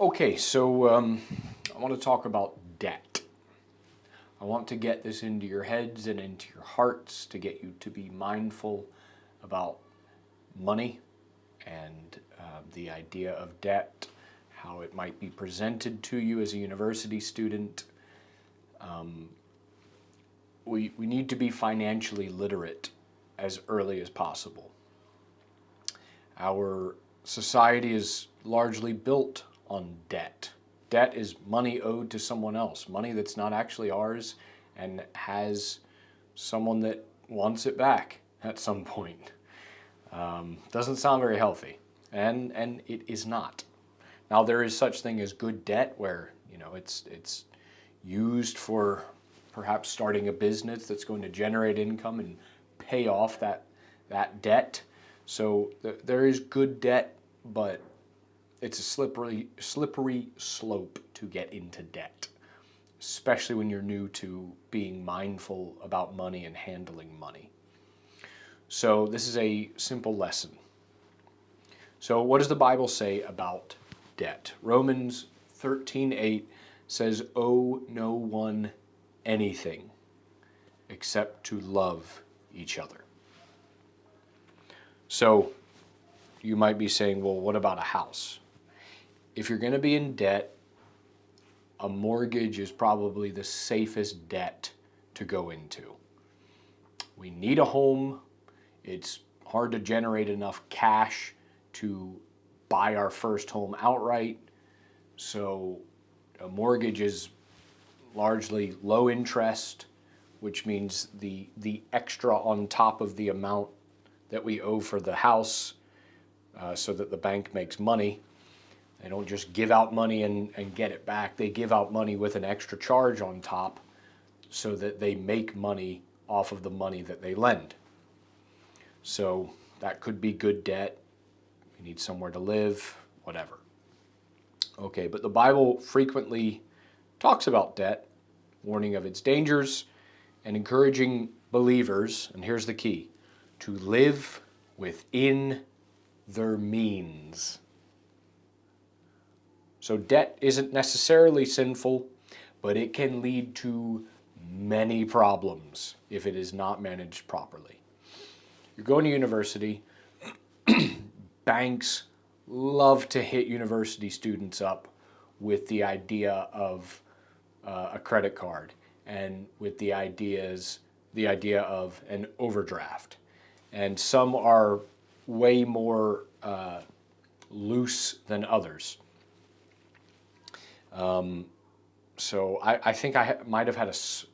Okay, so I want to talk about debt. I want to get this into your heads and into your hearts to get you to be mindful about money and the idea of debt, how it might be presented to you as a university student. We need to be financially literate as early as possible. Our society is largely built on debt. Debt is money owed to someone else, money that's not actually ours and has someone that wants it back at some point. Doesn't sound very healthy, and it is not. Now there is such thing as good debt, where it's used for perhaps starting a business that's going to generate income and pay off that debt. So there is good debt, but it's a slippery slope to get into debt, especially when you're new to being mindful about money and handling money. So this is a simple lesson. So what does the Bible say about debt? Romans 13:8 says, "Owe no one anything except to love each other." So you might be saying, well, what about a house? If you're going to be in debt, a mortgage is probably the safest debt to go into. We need a home. It's hard to generate enough cash to buy our first home outright. So a mortgage is largely low interest, which means the extra on top of the amount that we owe for the house, so that the bank makes money. They don't just give out money and get it back. They give out money with an extra charge on top so that they make money off of the money that they lend. So that could be good debt. You need somewhere to live, whatever. Okay, but the Bible frequently talks about debt, warning of its dangers, and encouraging believers, and here's the key, to live within their means. So debt isn't necessarily sinful, but it can lead to many problems if it is not managed properly. You're going to university, banks love to hit university students up with the idea of a credit card and with the idea of an overdraft. And some are way more loose than others. So I think might have had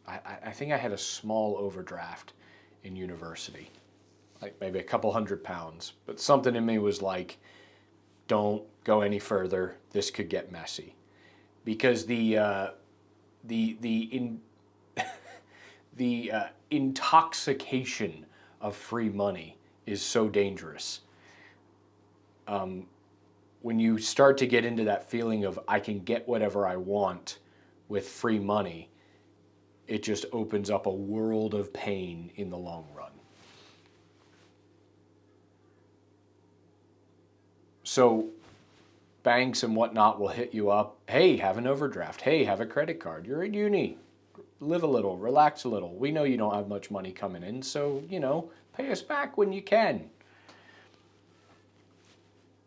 I think I had a small overdraft in university, like maybe a couple £100, but something in me was like, don't go any further. This could get messy, because the intoxication of free money is so dangerous. When you start to get into that feeling of I can get whatever I want with free money, it just opens up a world of pain in the long run. So banks and whatnot will hit you up. Hey, have an overdraft. Hey, have a credit card. You're at uni. Live a little, relax a little. We know you don't have much money coming in, so, pay us back when you can.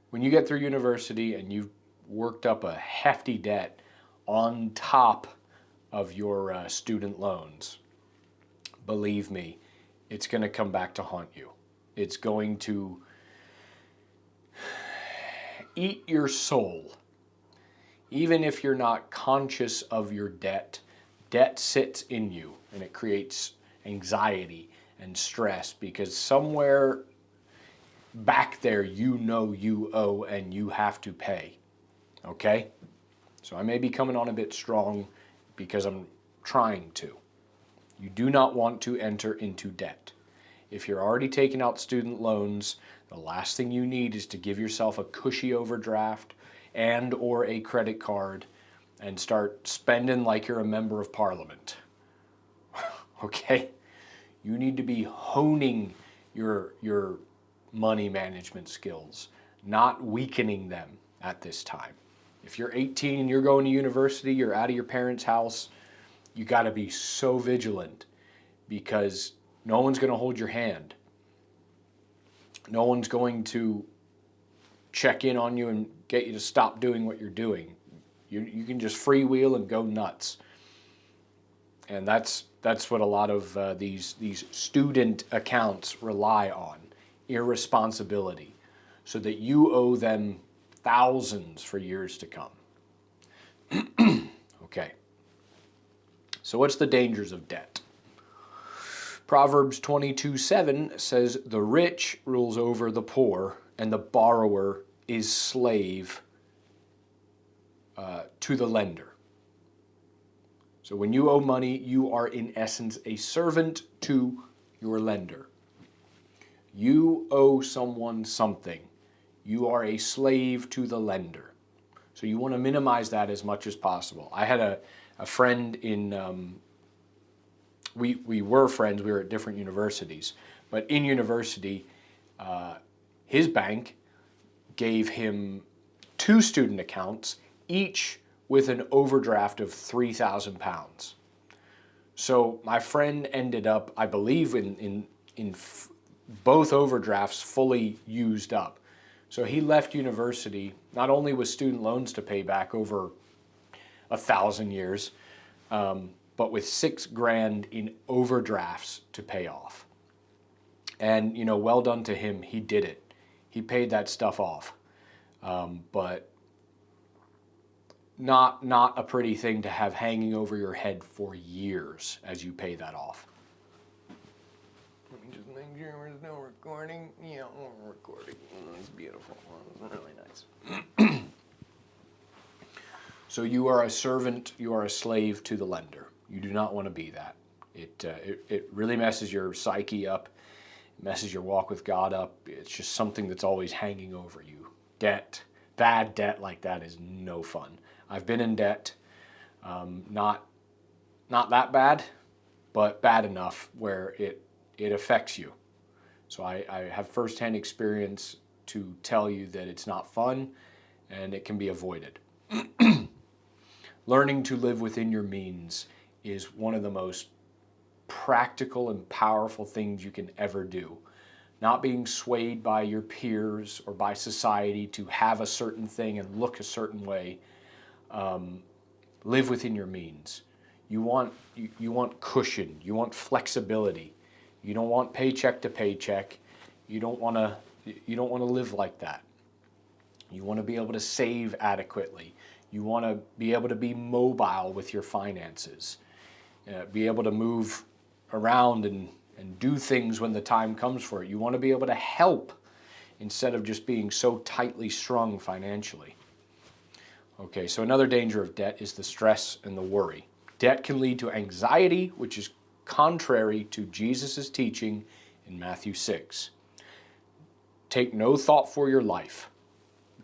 When you get through university and you've worked up a hefty debt on top of your student loans, believe me, it's going to come back to haunt you. It's going to eat your soul. Even if you're not conscious of your debt, debt sits in you and it creates anxiety and stress, because somewhere back there you owe and you have to pay. Okay? So I may be coming on a bit strong because I'm trying to. You do not want to enter into debt. If you're already taking out student loans, the last thing you need is to give yourself a cushy overdraft and or a credit card and start spending like you're a member of parliament. Okay? You need to be honing your money management skills, not weakening them at this time. If you're 18 and you're going to university, you're out of your parents' house, you got to be so vigilant because no one's going to hold your hand. No one's going to check in on you and get you to stop doing what you're doing. You can just freewheel and go nuts. And that's what a lot of these student accounts rely on, irresponsibility, so that you owe them thousands for years to come. Okay. So what's the dangers of debt? Proverbs 22:7 says, "The rich rules over the poor, and the borrower is slave to the lender." So when you owe money, you are in essence a servant to your lender. You owe someone something. You are a slave to the lender. So you want to minimize that as much as possible. I had a friend in, we were friends, we were at different universities, but in university, his bank gave him 2 student accounts, each with an overdraft of £3,000. So my friend ended up, I believe, in both overdrafts fully used up. So he left university not only with student loans to pay back over 1,000 years, but with $6,000 in overdrafts to pay off. And well done to him. He did it. He paid that stuff off. But not a pretty thing to have hanging over your head for years as you pay that off. Let me just make sure there's no recording. Yeah, we're recording. It's beautiful. It's really nice. So you are a servant, you are a slave to the lender. You do not want to be that. It really messes your psyche up, it messes your walk with God up. It's just something that's always hanging over you. Debt, bad debt like that is no fun. I've been in debt, not that bad, but bad enough where it affects you. So I have firsthand experience to tell you that it's not fun and it can be avoided. Learning to live within your means is one of the most practical and powerful things you can ever do. Not being swayed by your peers or by society to have a certain thing and look a certain way. Live within your means. You want cushion. You want flexibility. You don't want paycheck to paycheck. You don't want to live like that. You want to be able to save adequately. You want to be able to be mobile with your finances. Be able to move around and do things when the time comes for it. You want to be able to help instead of just being so tightly strung financially. Okay, so another danger of debt is the stress and the worry. Debt can lead to anxiety, which is contrary to Jesus' teaching in Matthew 6. Take no thought for your life.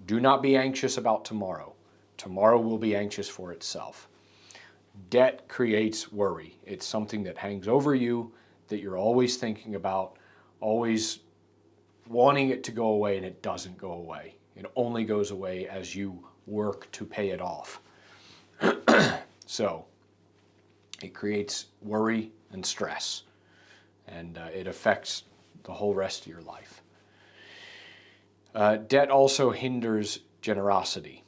Do not be anxious about tomorrow. Tomorrow will be anxious for itself. Debt creates worry. It's something that hangs over you, that you're always thinking about, always wanting it to go away, and it doesn't go away. It only goes away as you work to pay it off. So it creates worry and stress, and it affects the whole rest of your life. Debt also hinders generosity.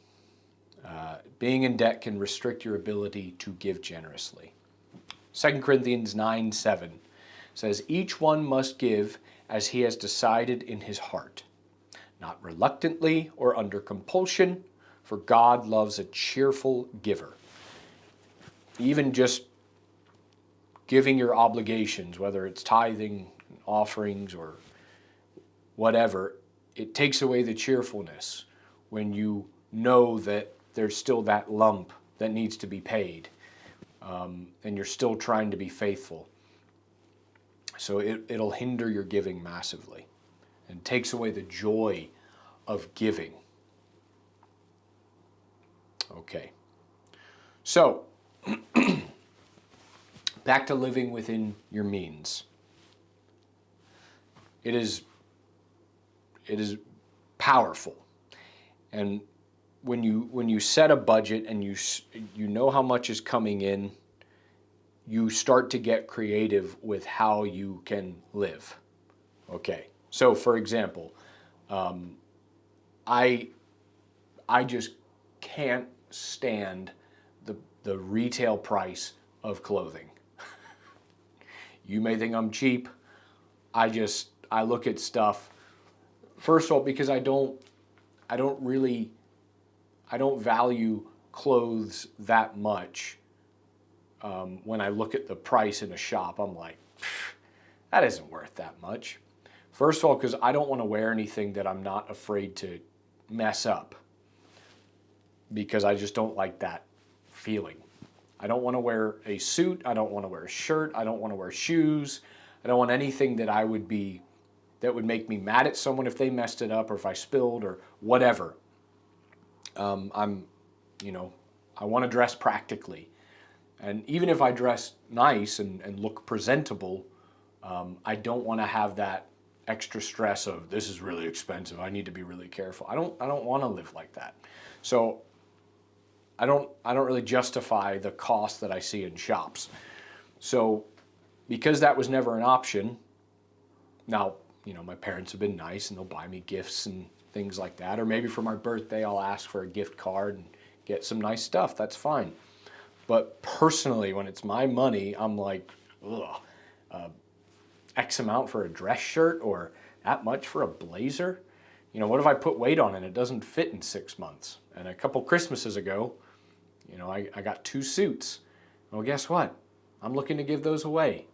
Being in debt can restrict your ability to give generously. 2 Corinthians 9:7 says, "Each one must give as he has decided in his heart, not reluctantly or under compulsion, for God loves a cheerful giver." Even just giving your obligations, whether it's tithing, offerings, or whatever, it takes away the cheerfulness when you know that there's still that lump that needs to be paid, and you're still trying to be faithful. So it'll hinder your giving massively and takes away the joy of giving. Okay. So, back to living within your means. It is powerful. And when you set a budget and you know how much is coming in, you start to get creative with how you can live. Okay. So for example, I I just can't stand the retail price of clothing. You may think I'm cheap. I look at stuff first of all because I don't really I don't value clothes that much. When I look at the price in a shop, I'm like, that isn't worth that much. First of all, because I don't want to wear anything that I'm not afraid to mess up, because I just don't like that feeling. I don't want to wear a suit. I don't want to wear a shirt. I don't want to wear shoes. I don't want anything that would make me mad at someone if they messed it up or if I spilled or whatever. I'm, you know, I want to dress practically. And even if I dress nice and look presentable, I don't want to have that extra stress of this is really expensive. I need to be really careful. I don't want to live like that. So I don't really justify the cost that I see in shops. So because that was never an option, now, you know, my parents have been nice and they'll buy me gifts and things like that. Or maybe for my birthday, I'll ask for a gift card and get some nice stuff. That's fine. But personally, when it's my money, I'm like, ugh, X amount for a dress shirt or that much for a blazer? You know, what if I put weight on and it doesn't fit in 6 months? And a couple Christmases ago, you know, I got 2 suits. Well, guess what? I'm looking to give those away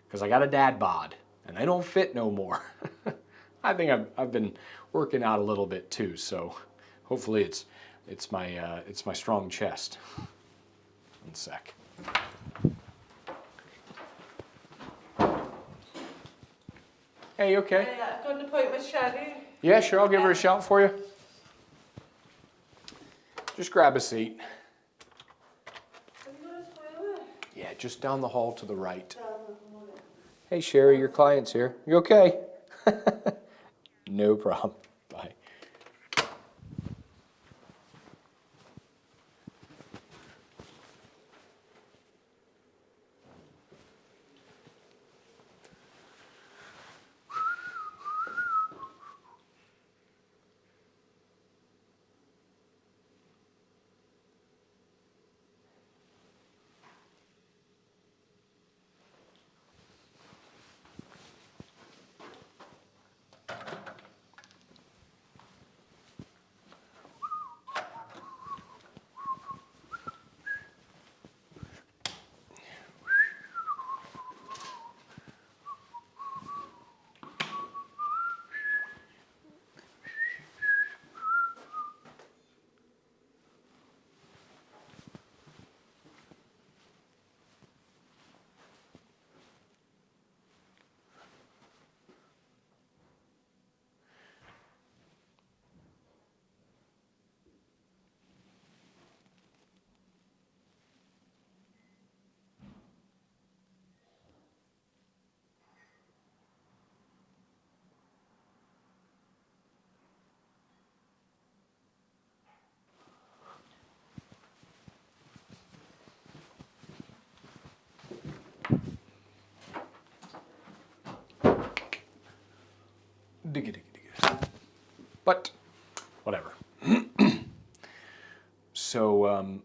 because I got a dad bod and they don't fit no more. I think I've been working out a little bit too, so hopefully it's my strong chest. One sec. Hey, you okay? Yeah, I've got an appointment with Sherry. Yeah, sure, I'll give her a shout for you. Just grab a seat. Have you got a toilet? Yeah, just down the hall to the right. Hey, Sherry, your client's here. You okay? No problem. Bye. But whatever. So,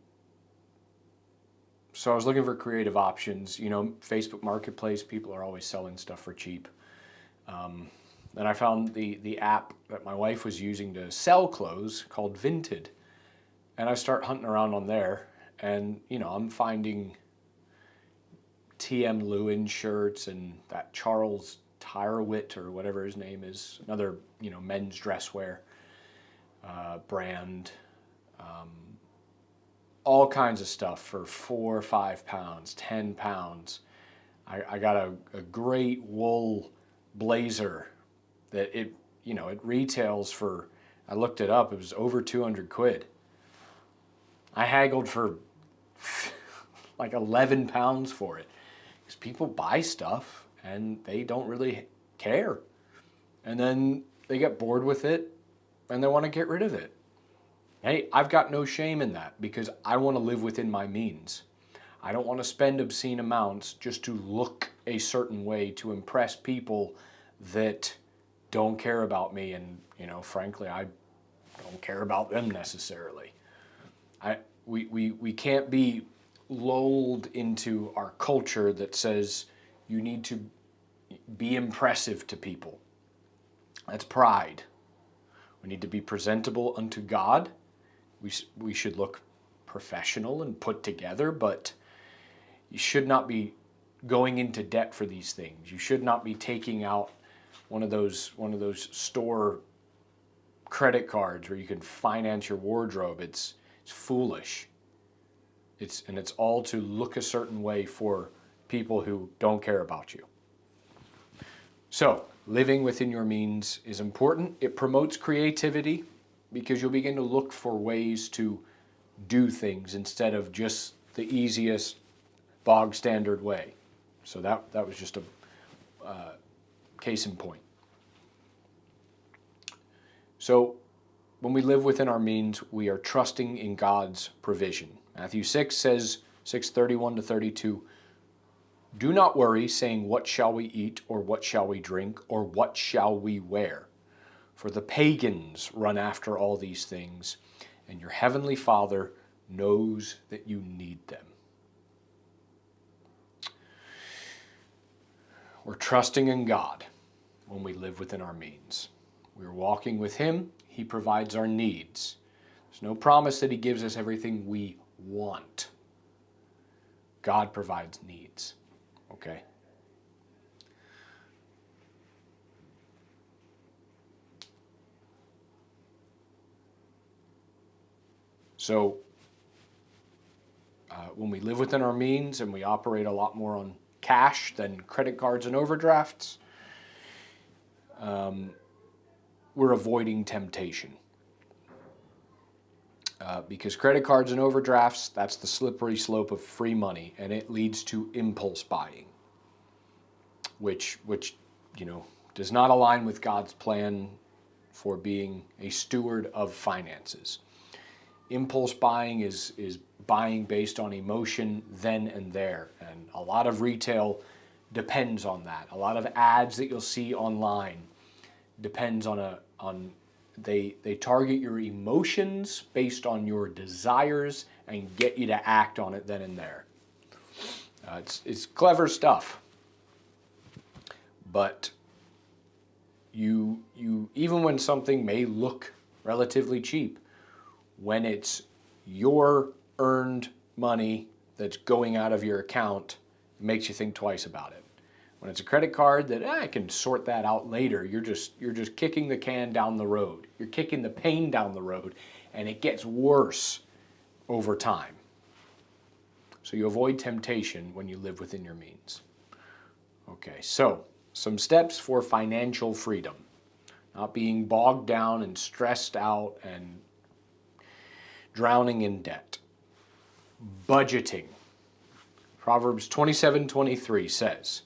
so I was looking for creative options. You know, Facebook Marketplace, people are always selling stuff for cheap. Then I found the app that my wife was using to sell clothes called Vinted. And I start hunting around on there. And, you know, I'm finding T.M. Lewin shirts and that Charles Tyrowit or whatever his name is, another, you know, men's dress wear brand. All kinds of stuff for 4 or 5 pounds, 10 pounds. I got a great wool blazer that you know, it retails for, I looked it up, it was over 200 quid. I haggled for like 11 pounds for it because people buy stuff and they don't really care. And then they get bored with it and they want to get rid of it. Hey, I've got no shame in that because I want to live within my means. I don't want to spend obscene amounts just to look a certain way to impress people that don't care about me, and frankly, I don't care about them necessarily. We can't be lulled into our culture that says you need to be impressive to people. That's pride. We need to be presentable unto God. We should look professional and put together, but you should not be going into debt for these things. You should not be taking out one of those store credit cards where you can finance your wardrobe. It's foolish. It's all to look a certain way for people who don't care about you. So, living within your means is important. It promotes creativity because you'll begin to look for ways to do things instead of just the easiest bog standard way. So that was just a case in point. So when we live within our means, we are trusting in God's provision. Matthew 6 says, 6:31 to 32, do not worry, saying, what shall we eat, or what shall we drink, or what shall we wear? For the pagans run after all these things, and your heavenly Father knows that you need them. We're trusting in God when we live within our means. We're walking with Him. He provides our needs. There's no promise that He gives us everything we want. God provides needs. Okay? So, when we live within our means and we operate a lot more on cash than credit cards and overdrafts, we're avoiding temptation. Because credit cards and overdrafts, that's the slippery slope of free money, and it leads to impulse buying, which does not align with God's plan for being a steward of finances. Impulse buying is buying based on emotion then and there, and a lot of retail depends on that. A lot of ads that you'll see online depends on they target your emotions based on your desires and get you to act on it then and there. It's clever stuff, but you even when something may look relatively cheap, when it's your earned money that's going out of your account, it makes you think twice about it. When it's a credit card that I can sort that out later, you're just kicking the can down the road. You're kicking the pain down the road, and it gets worse over time. So you avoid temptation when you live within your means. Okay, so some steps for financial freedom. Not being bogged down and stressed out and drowning in debt. Budgeting. Proverbs 27:23 says,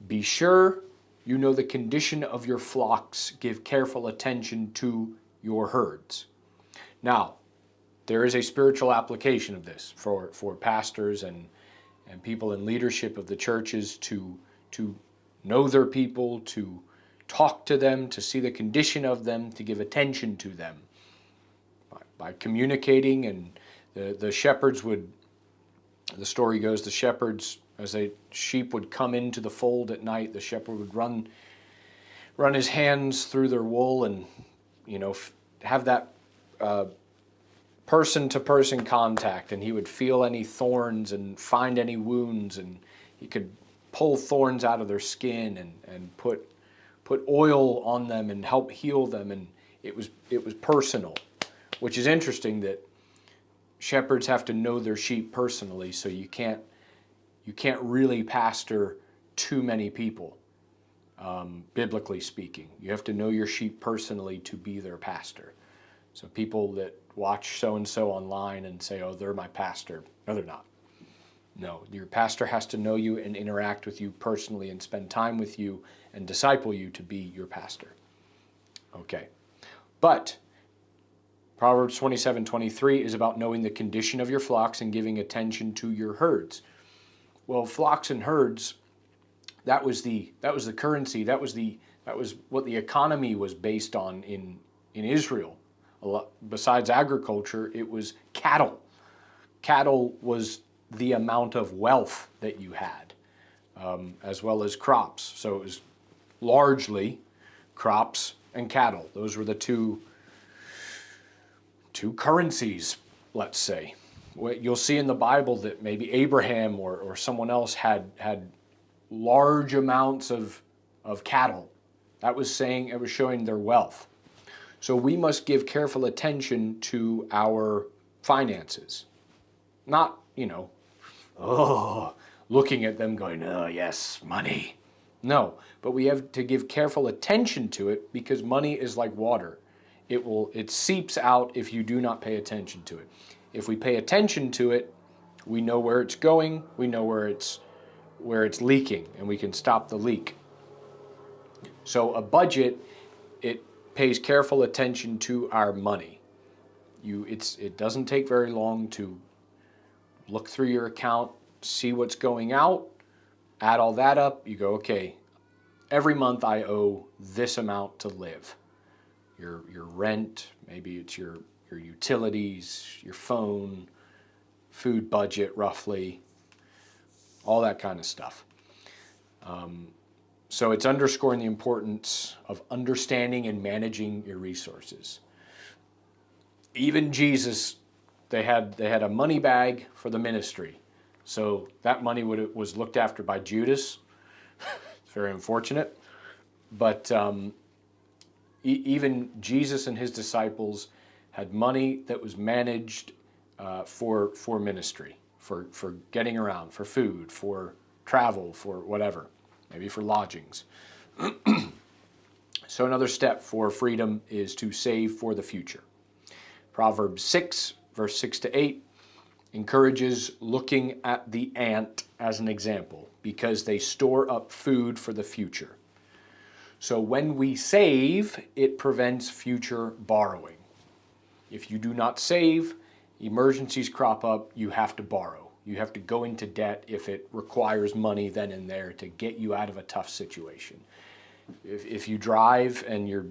be sure you know the condition of your flocks, give careful attention to your herds. Now, there is a spiritual application of this for pastors and people in leadership of the churches to know their people, to talk to them, to see the condition of them, to give attention to them. By communicating, and the shepherds would, the story goes, the shepherds, as sheep would come into the fold at night, the shepherd would run his hands through their wool and, have that person-to-person contact, and he would feel any thorns and find any wounds, and he could pull thorns out of their skin and put oil on them and help heal them, and it was personal, which is interesting that shepherds have to know their sheep personally, so you can't really pastor too many people, biblically speaking. You have to know your sheep personally to be their pastor. So people that watch so-and-so online and say, oh, they're my pastor. No, they're not. No, your pastor has to know you and interact with you personally and spend time with you and disciple you to be your pastor. Okay. But Proverbs 27:23 is about knowing the condition of your flocks and giving attention to your herds. Well, flocks and herds, that was the currency, that was what the economy was based on in Israel. Besides agriculture, it was cattle. Cattle was the amount of wealth that you had, as well as crops. So it was largely crops and cattle. Those were the two currencies, let's say. You'll see in the Bible that maybe Abraham or someone else had large amounts of cattle. That was showing their wealth. So we must give careful attention to our finances. Not, looking at them going, oh yes, money. No, but we have to give careful attention to it because money is like water. It seeps out if you do not pay attention to it. If we pay attention to it, we know where it's going, we know where it's leaking, and we can stop the leak. So a budget, it pays careful attention to our money. It doesn't take very long to look through your account, see what's going out, add all that up, you go, okay, every month I owe this amount to live. Your rent, maybe it's your utilities, your phone, food budget roughly, all that kind of stuff. So it's underscoring the importance of understanding and managing your resources. Even Jesus, they had a money bag for the ministry. So that money was looked after by Judas. It's very unfortunate. But even Jesus and his disciples had money that was managed for ministry, for getting around, for food, for travel, for whatever, maybe for lodgings. So another step for freedom is to save for the future. Proverbs 6, verse 6 to 8, encourages looking at the ant as an example because they store up food for the future. So when we save, it prevents future borrowing. If you do not save, emergencies crop up, you have to borrow. You have to go into debt if it requires money then and there to get you out of a tough situation. If you drive and your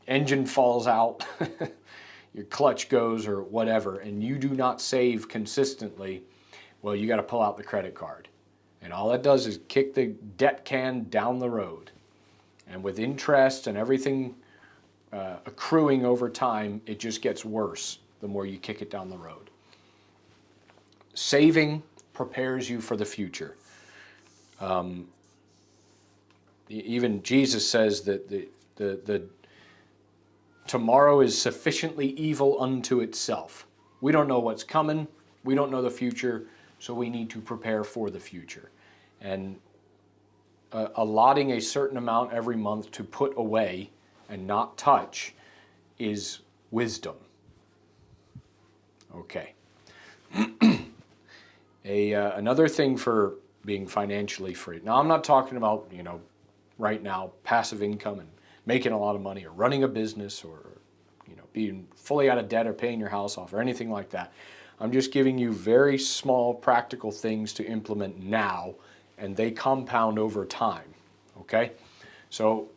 engine falls out, your clutch goes or whatever, and you do not save consistently, well, you got to pull out the credit card. And all that does is kick the debt can down the road. And with interest and everything accruing over time, it just gets worse the more you kick it down the road. Saving prepares you for the future. Even Jesus says that the tomorrow is sufficiently evil unto itself. We don't know what's coming. We don't know the future, so we need to prepare for the future. And allotting a certain amount every month to put away and not touch is wisdom. Okay. Another thing for being financially free. Now, I'm not talking about, right now, passive income and making a lot of money or running a business or, being fully out of debt or paying your house off or anything like that. I'm just giving you very small practical things to implement now, and they compound over time, okay? So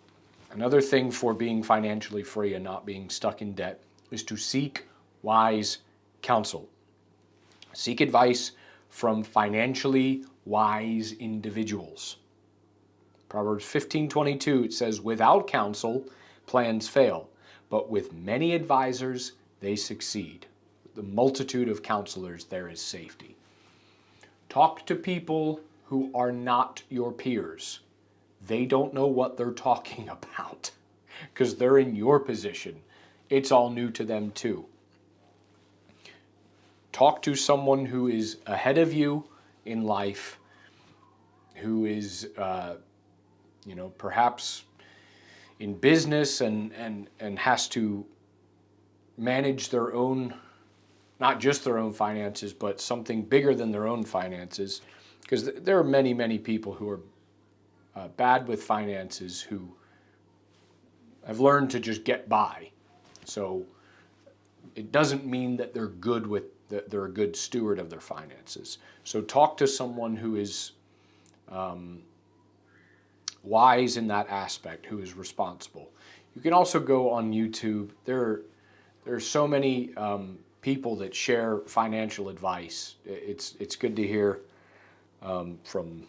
another thing for being financially free and not being stuck in debt is to seek wise counsel. Seek advice from financially wise individuals. Proverbs 15:22, it says, without counsel, plans fail, but with many advisors, they succeed. With the multitude of counselors, there is safety. Talk to people who are not your peers. They don't know what they're talking about because they're in your position. It's all new to them too. Talk to someone who is ahead of you in life, who is, perhaps in business and has to manage their own, not just their own finances, but something bigger than their own finances. Because there are many, many people who are bad with finances who have learned to just get by. So it doesn't mean that they're good with that they're a good steward of their finances. So talk to someone who is wise in that aspect, who is responsible. You can also go on YouTube. There are so many people that share financial advice. It's good to hear from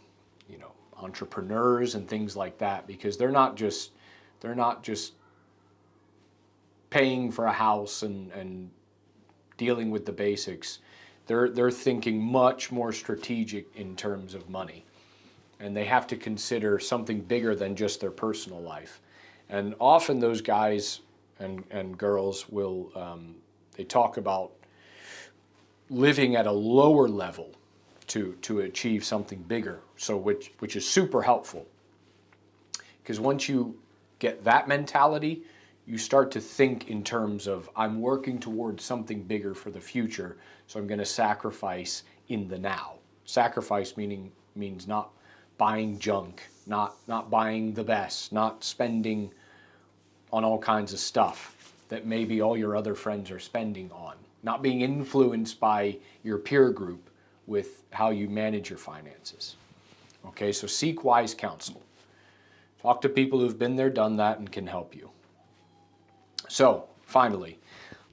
entrepreneurs and things like that, because they're not just paying for a house and dealing with the basics. They're thinking much more strategic in terms of money, and they have to consider something bigger than just their personal life. And often those guys and girls will they talk about living at a lower level to achieve something bigger. So which is super helpful, because once you get that mentality, you start to think in terms of, I'm working towards something bigger for the future, so I'm going to sacrifice in the now. Sacrifice means not buying junk, not buying the best, not spending on all kinds of stuff that maybe all your other friends are spending on, not being influenced by your peer group with how you manage your finances. Okay, so seek wise counsel. Talk to people who've been there, done that, and can help you. So, finally,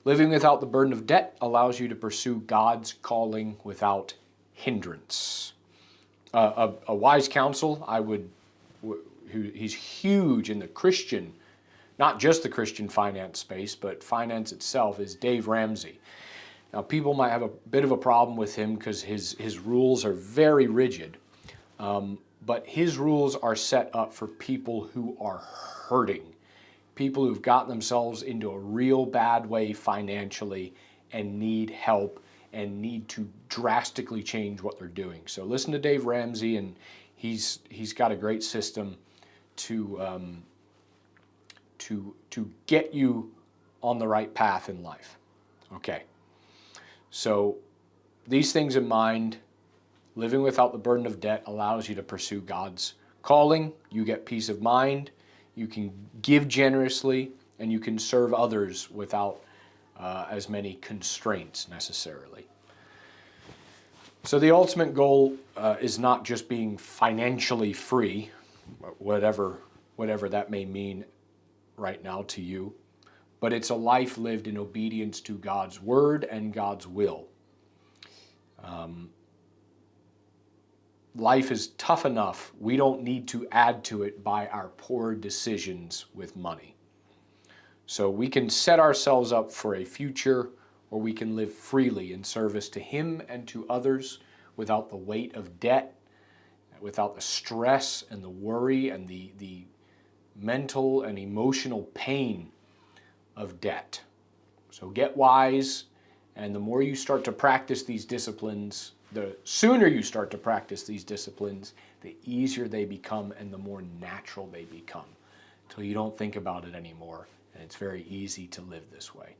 living without the burden of debt allows you to pursue God's calling without hindrance. A wise counsel, he's huge in the Christian, not just the Christian finance space, but finance itself, is Dave Ramsey. Now, people might have a bit of a problem with him because his rules are very rigid, but his rules are set up for people who are hurting, people who've gotten themselves into a real bad way financially and need help and need to drastically change what they're doing. So listen to Dave Ramsey, and he's got a great system to get you on the right path in life. Okay. So these things in mind, living without the burden of debt allows you to pursue God's calling. You get peace of mind. You can give generously, and you can serve others without as many constraints necessarily. So the ultimate goal is not just being financially free, whatever that may mean right now to you, but it's a life lived in obedience to God's word and God's will. Life is tough enough. We don't need to add to it by our poor decisions with money. So we can set ourselves up for a future where we can live freely in service to Him and to others without the weight of debt, without the stress and the worry and the mental and emotional pain of debt. So get wise, and the more you start to practice these disciplines, the sooner you start to practice these disciplines, the easier they become and the more natural they become, until you don't think about it anymore, and it's very easy to live this way.